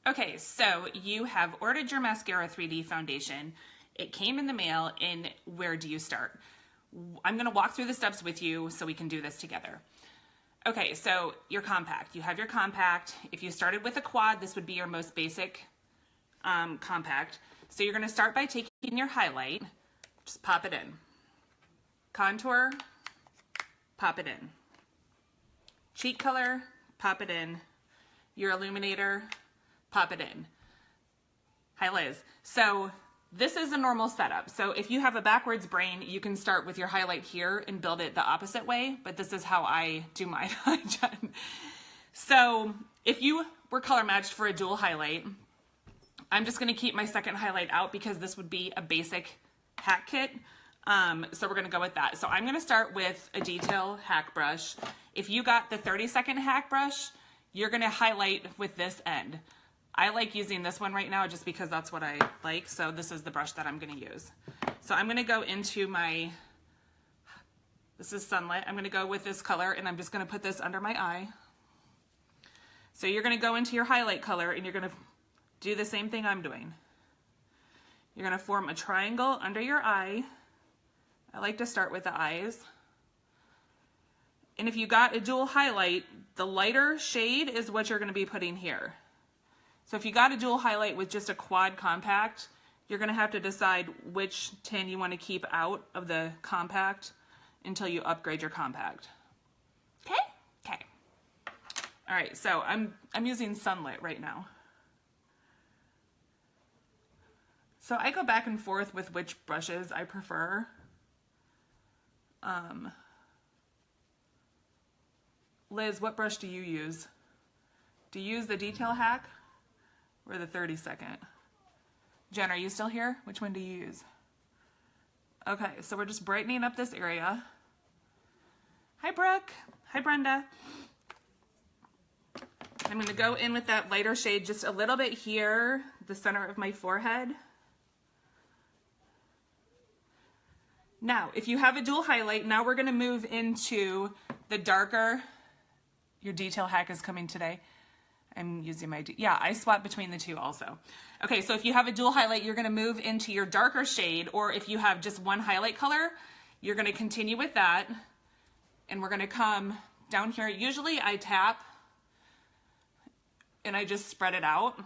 Okay, so you have ordered your Maskcara 3D foundation. It came in the mail, and where do you start? I'm gonna walk through the steps with you so we can do this together. Okay, so your compact. You have your compact. If you started with a quad, this would be your most basic compact. So you're gonna start by taking your highlight, just pop it in. Contour, pop it in. Cheek color, pop it in. Your illuminator, pop it in. Hi Liz. So this is a normal setup. So if you have a backwards brain, you can start with your highlight here and build it the opposite way, but this is how I do mine. So if you were color matched for a dual highlight, I'm just gonna keep my second highlight out because this would be a basic hack kit. So we're gonna go with that. So I'm gonna start with a detail hack brush. If you got the 30-second hack brush, you're gonna highlight with this end. I like using this one right now just because that's what I like. So this is the brush that I'm gonna use. So I'm gonna go into my, this is Sunlit. I'm gonna go with this color and I'm just gonna put this under my eye. So you're gonna go into your highlight color and you're gonna do the same thing I'm doing. You're gonna form a triangle under your eye. I like to start with the eyes. And if you got a dual highlight, the lighter shade is what you're gonna be putting here. So if you got a dual highlight with just a quad compact, you're gonna have to decide which tin you wanna keep out of the compact until you upgrade your compact. Okay? Okay. All right, so I'm using Sunlit right now. So I go back and forth with which brushes I prefer. Liz, what brush do you use? Do you use the detail hack or the 30-second? Jen, are you still here? Which one do you use? Okay, so we're just brightening up this area. Hi, Brooke. Hi, Brenda. I'm gonna go in with that lighter shade just a little bit here, the center of my forehead. Now, if you have a dual highlight, now we're gonna move into the darker, your detail hack is coming today. I'm using my, yeah, I swap between the two also. Okay, so if you have a dual highlight, you're gonna move into your darker shade, or if you have just one highlight color, you're gonna continue with that, and we're gonna come down here. Usually I tap, and I just spread it out.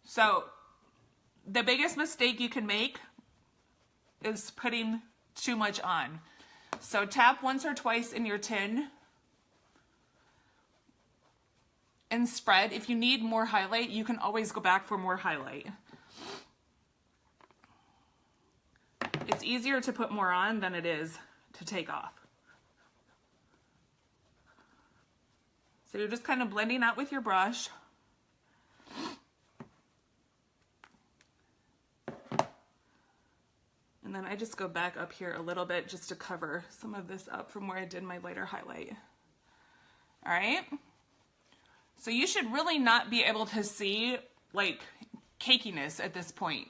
So the biggest mistake you can make is putting too much on. So tap once or twice in your tin and spread. If you need more highlight, you can always go back for more highlight. It's easier to put more on than it is to take off. So you're just kind of blending out with your brush. And then I just go back up here a little bit just to cover some of this up from where I did my lighter highlight. All right. So you should really not be able to see like cakiness at this point.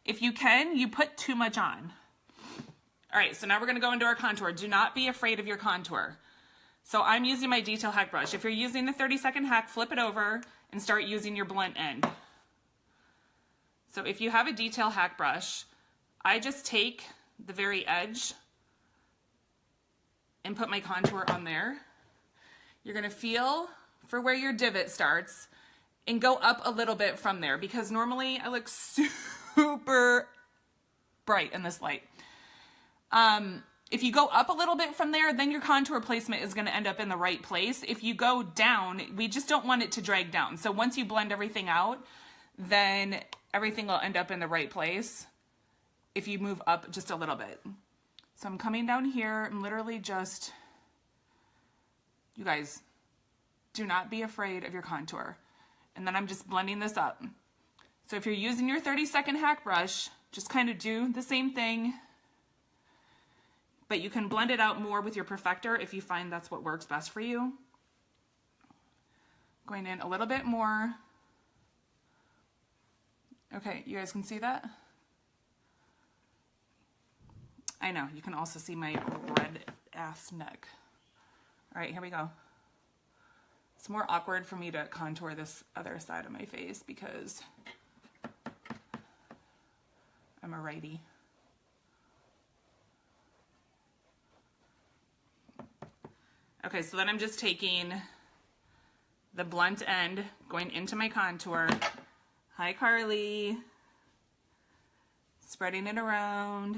If you can, you put too much on. All right, so now we're gonna go into our contour. Do not be afraid of your contour. So I'm using my detail hack brush. If you're using the 30-second hack, flip it over and start using your blunt end. So if you have a detail hack brush, I just take the very edge and put my contour on there. You're gonna feel for where your divot starts and go up a little bit from there because normally I look super bright in this light. If you go up a little bit from there, then your contour placement is gonna end up in the right place. If you go down, we just don't want it to drag down. So once you blend everything out, then everything will end up in the right place if you move up just a little bit. So I'm coming down here, I'm literally just, you guys, do not be afraid of your contour. And then I'm just blending this up. So if you're using your 30-second hack brush, just kind of do the same thing, but you can blend it out more with your perfector if you find that's what works best for you. Going in a little bit more. Okay, you guys can see that? I know, you can also see my red ass neck. All right, here we go. It's more awkward for me to contour this other side of my face because I'm a righty. Okay, so then I'm just taking the blunt end, going into my contour. Hi, Carly. Spreading it around.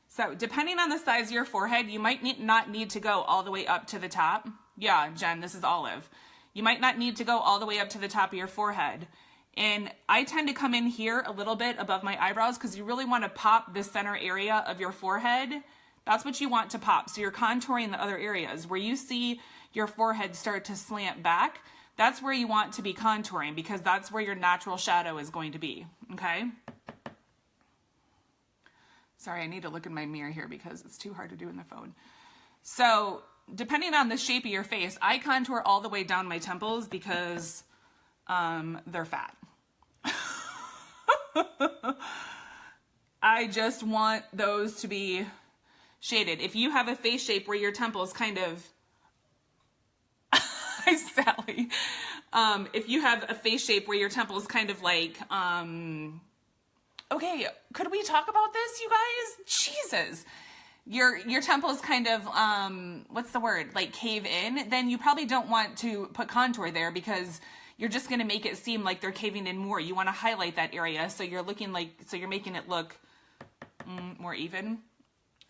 So depending on the size of your forehead, you might not need to go all the way up to the top. Yeah, Jen, this is Olive. You might not need to go all the way up to the top of your forehead. And I tend to come in here a little bit above my eyebrows because you really want to pop the center area of your forehead. That's what you want to pop. So you're contouring the other areas. Where you see your forehead start to slant back, that's where you want to be contouring because that's where your natural shadow is going to be, okay? Sorry, I need to look in my mirror here because it's too hard to do in the phone. So depending on the shape of your face, I contour all the way down my temples because they're fat. I just want those to be shaded. If you have a face shape where your temples kind of, hi Sally, if you have a face shape where your temples kind of like, okay, could we talk about this, you guys? Jesus. Your temples kind of, what's the word? Like cave in, then you probably don't want to put contour there because you're just going to make it seem like they're caving in more. You want to highlight that area so you're looking like, so you're making it look more even.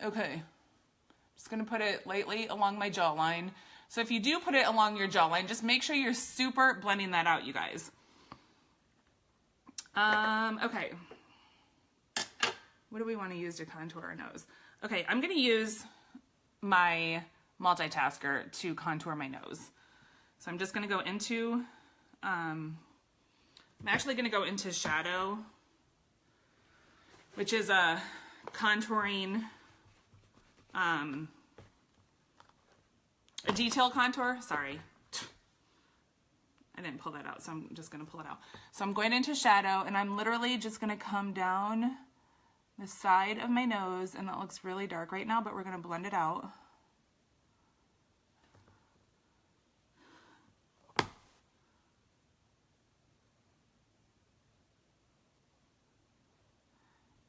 Okay. Just going to put it lightly along my jawline. So if you do put it along your jawline, just make sure you're super blending that out, you guys. Okay. What do we want to use to contour our nose? Okay, I'm going to use my multitasker to contour my nose. So I'm just going to go into, I'm actually going to go into shadow, which is a contouring, a detail contour. Sorry. I didn't pull that out, so I'm just going to pull it out. So I'm going into shadow, and I'm literally just going to come down the side of my nose, and that looks really dark right now, but we're going to blend it out.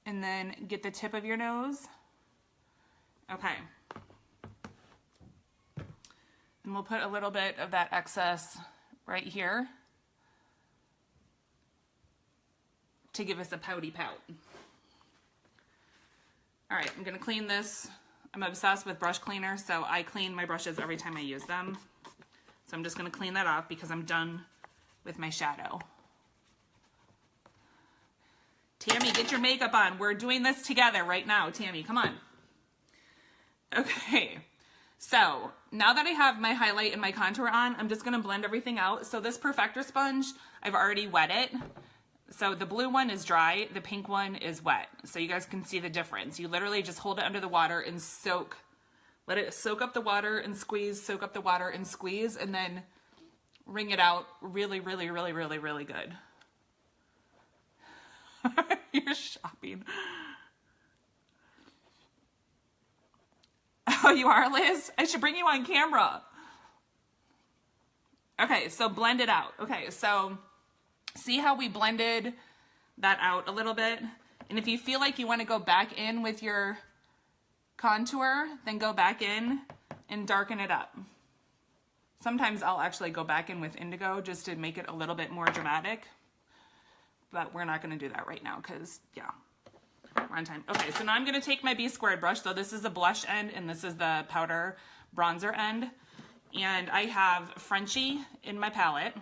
And then get the tip of your nose. Okay. And we'll put a little bit of that excess right here to give us a pouty pout. All right, I'm gonna clean this. I'm obsessed with brush cleaner, so I clean my brushes every time I use them. So I'm just gonna clean that off because I'm done with my shadow. Tammy, get your makeup on. We're doing this together right now. Tammy, come on. Okay, so now that I have my highlight and my contour on, I'm just gonna blend everything out. So this Perfector sponge, I've already wet it. So the blue one is dry, the pink one is wet. So you guys can see the difference. You literally just hold it under the water and soak. Let it soak up the water and squeeze, soak up the water and squeeze, and then wring it out really, really, really, really, really good. You're shopping. Oh, you are, Liz? I should bring you on camera. Okay, so blend it out. Okay, so see how we blended that out a little bit? And if you feel like you want to go back in with your contour, then go back in and darken it up. Sometimes I'll actually go back in with indigo just to make it a little bit more dramatic. But we're not going to do that right now because, yeah, we're on time. Okay, so now I'm going to take my B² brush. So this is the blush end and this is the powder bronzer end. And I have Frenchie in my palette.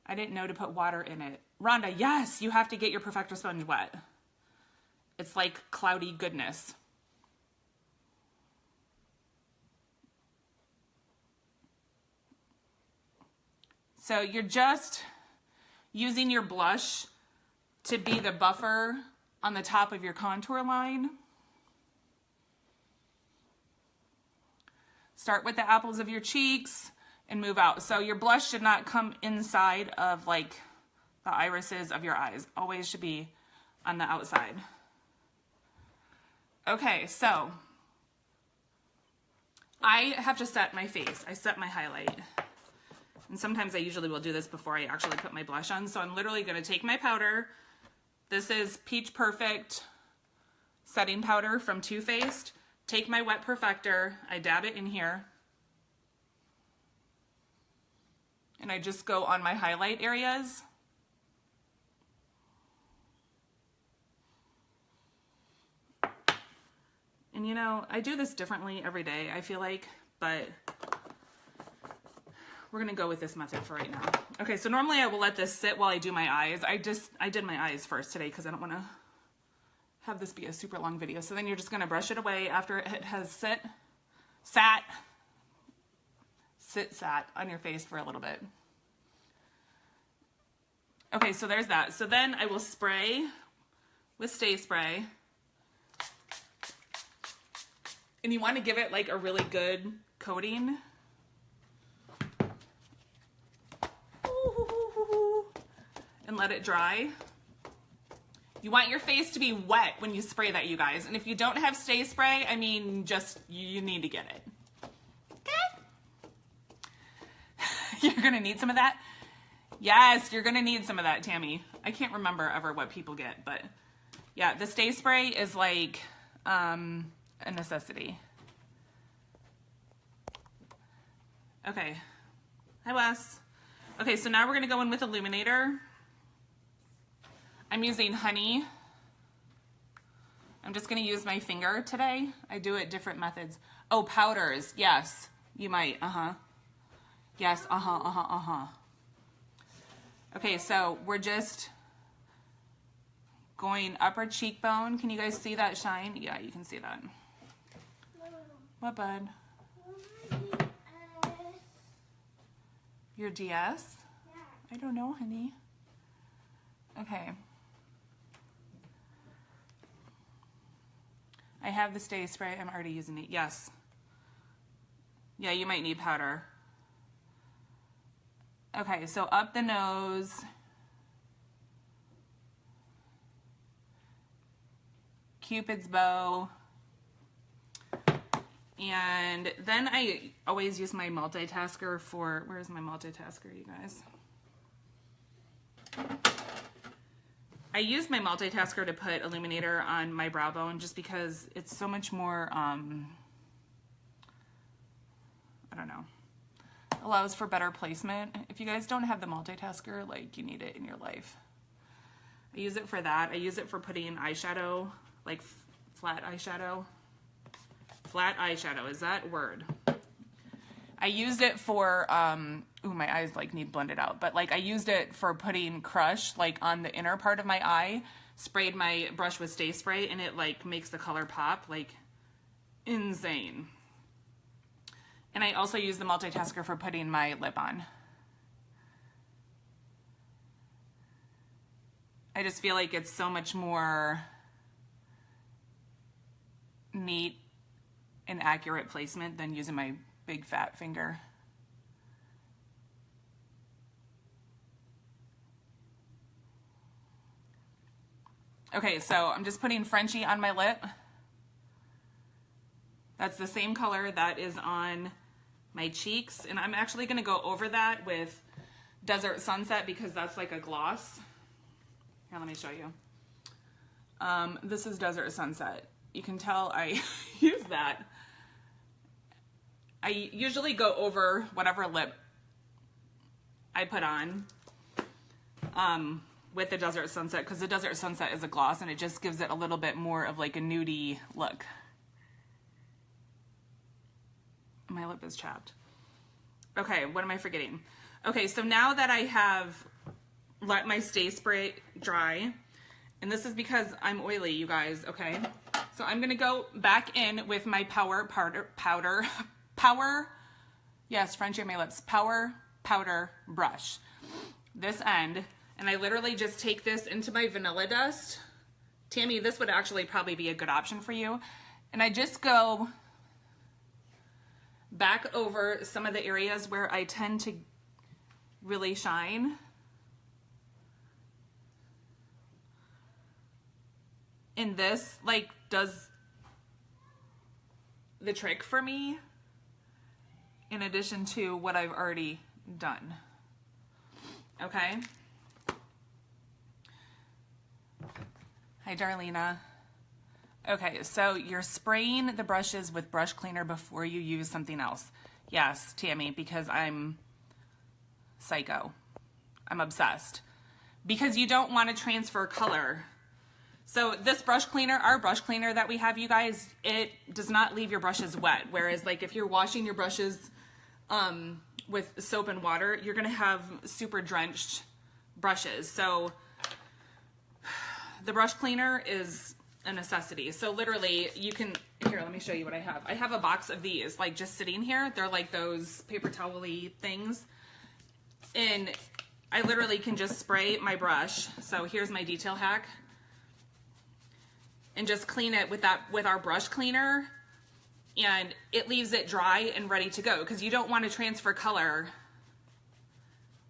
I didn't know to put water in it. Rhonda, yes, you have to get your Perfector sponge wet. It's like cloudy goodness. So you're just using your blush to be the buffer on the top of your contour line. Start with the apples of your cheeks and move out. So your blush should not come inside of like the irises of your eyes. Always should be on the outside. Okay, so I have to set my face. I set my highlight. And sometimes I usually will do this before I actually put my blush on. So I'm literally going to take my powder. This is Peach Perfect setting powder from Too Faced. Take my wet perfector. I dab it in here. And I just go on my highlight areas. And you know, I do this differently every day, I feel like, but we're gonna go with this method for right now. Okay, so normally I will let this sit while I do my eyes. I did my eyes first today because I don't wanna have this be a super long video. So then you're just gonna brush it away after it has sat on your face for a little bit. Okay, so there's that. So then I will spray with Stay Spray. And you want to give it like a really good coating. And let it dry. You want your face to be wet when you spray that, you guys. And if you don't have Stay Spray, I mean, just, you need to get it. Okay? You're going to need some of that? Yes, you're going to need some of that, Tammy. I can't remember ever what people get, but yeah, the Stay Spray is like, a necessity. Okay. Hi, Wes. Okay, so now we're going to go in with Illuminator. I'm using Honey. I'm just going to use my finger today. I do it different methods. Oh, powders. Yes, you might. Yes, Okay, so we're just going upper cheekbone. Can you guys see that shine? Yeah, you can see that. What, bud? Your DS? Yeah. I don't know, honey. Okay. I have the Stay Spray. I'm already using it. Yes. Yeah, you might need powder. Okay, so up the nose. Cupid's bow. And then I always use my multitasker for, where's my multitasker, you guys? I use my multitasker to put illuminator on my brow bone just because it's so much more, I don't know, allows for better placement. If you guys don't have the multitasker, like, you need it in your life. I use it for that. I use it for putting eyeshadow, like flat eyeshadow. Flat eyeshadow, is that word? I used it for, ooh, my eyes like need blended out, but like I used it for putting crush like on the inner part of my eye, sprayed my brush with Stay Spray, and it like makes the color pop like insane. And I also use the multitasker for putting my lip on. I just feel like it's so much more neat and accurate placement than using my big fat finger. Okay, so I'm just putting Frenchie on my lip. That's the same color that is on my cheeks, and I'm actually gonna go over that with Desert Sunset because that's like a gloss. Here, let me show you. This is Desert Sunset. You can tell I use that. I usually go over whatever lip I put on with the Desert Sunset because the Desert Sunset is a gloss and it just gives it a little bit more of like a nudie look. My lip is chapped. Okay, what am I forgetting? Okay, so now that I have let my Stay Spray dry, and this is because I'm oily, you guys, okay? So I'm gonna go back in with my power, yes, Frenchie on my lips, power powder brush. This end, and I literally just take this into my Vanilla Dust. Tammy, this would actually probably be a good option for you. And I just go back over some of the areas where I tend to really shine. And this like does the trick for me. in addition to what I've already done. Okay? Hi, Darlena. Okay, so you're spraying the brushes with brush cleaner before you use something else. Yes, Tammy, because I'm psycho. I'm obsessed. Because you don't want to transfer color. So this brush cleaner, our brush cleaner that we have, you guys, it does not leave your brushes wet. Whereas like if you're washing your brushes with soap and water, you're gonna have super drenched brushes. So the brush cleaner is a necessity. So literally you can, here, let me show you what I have. I have a box of these, like just sitting here. They're like those paper towel-y things. And I literally can just spray my brush. So here's my detail hack. And just clean it with our brush cleaner. And it leaves it dry and ready to go because you don't want to transfer color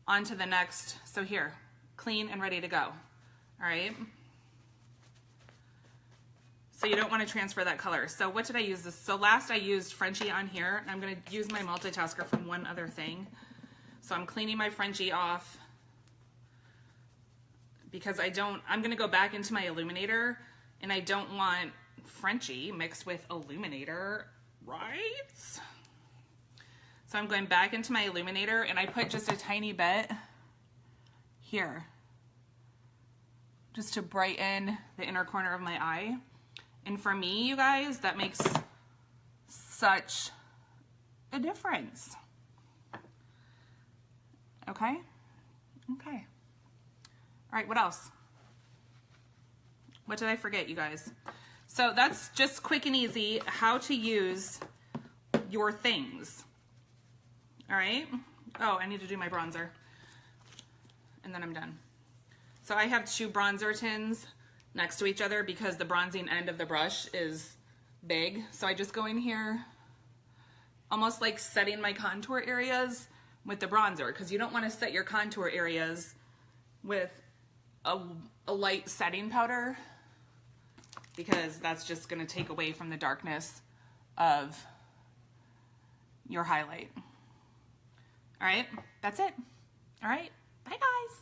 onto the next. So here, clean and ready to go. All right. So you don't want to transfer that color. So what did I use this? So last I used Frenchie on here. And I'm going to use my multitasker from one other thing. So I'm cleaning my Frenchie off because I'm going to go back into my illuminator and I don't want Frenchie mixed with illuminator, right? So I'm going back into my illuminator and I put just a tiny bit here just to brighten the inner corner of my eye. And for me, you guys, that makes such a difference. Okay? Okay. All right, what else? What did I forget, you guys? So that's just quick and easy how to use your things. All right? Oh, I need to do my bronzer. And then I'm done. So I have 2 bronzer tins next to each other because the bronzing end of the brush is big. So I just go in here, almost like setting my contour areas with the bronzer, because you don't want to set your contour areas with a light setting powder, because that's just going to take away from the darkness of your highlight. All right, that's it. All right, bye guys.